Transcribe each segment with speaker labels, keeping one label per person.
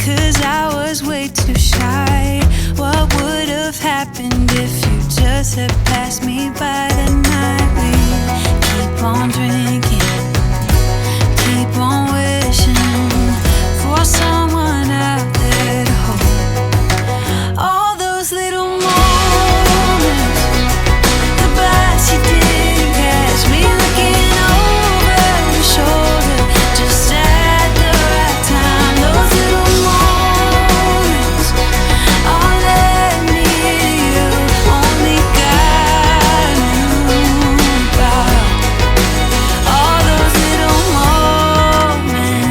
Speaker 1: 'cause I was way too shy. What would have happened if you just had passed me by the night? We keep on drinking, keep on wishing for someone out there to hold. All those little moments, the bites you didn't catch me looking over your shoulder, just at the right time. Those little moments all led me to you. Only God knew about all those little moments.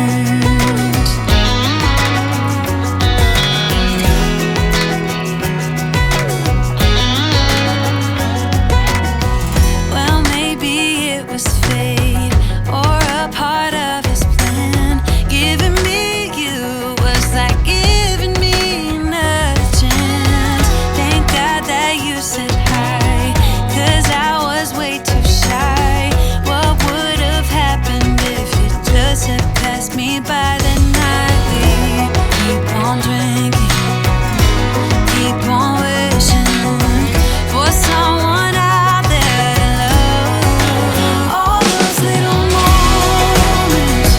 Speaker 1: Well, maybe it was fate or a part of his plan. Giving me you was like giving me another chance. Thank God that you said hi, 'cause I was way too shy. What would have happened if you just had passed me by the night? We keep on drinking, keep on wishing for someone out there to love. All those little moments,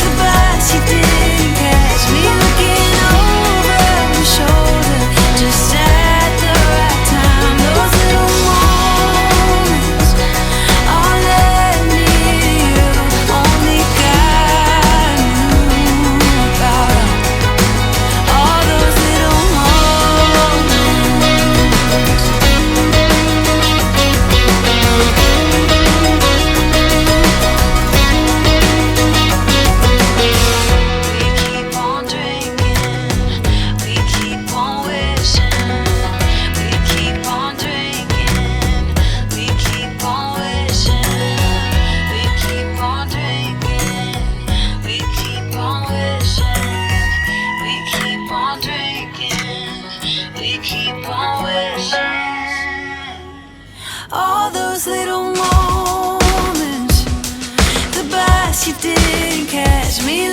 Speaker 1: the bites you didn't catch me looking over your shoulder, just at the right time. Those little moments all led me to you. Only God knew about all those little moments. We keep on drinking, we keep on wishing. We keep on drinking, we keep on wishing. We keep on drinking, we keep on wishing. We keep on drinking, we keep on wishing. All those little moments, the bites you didn't catch me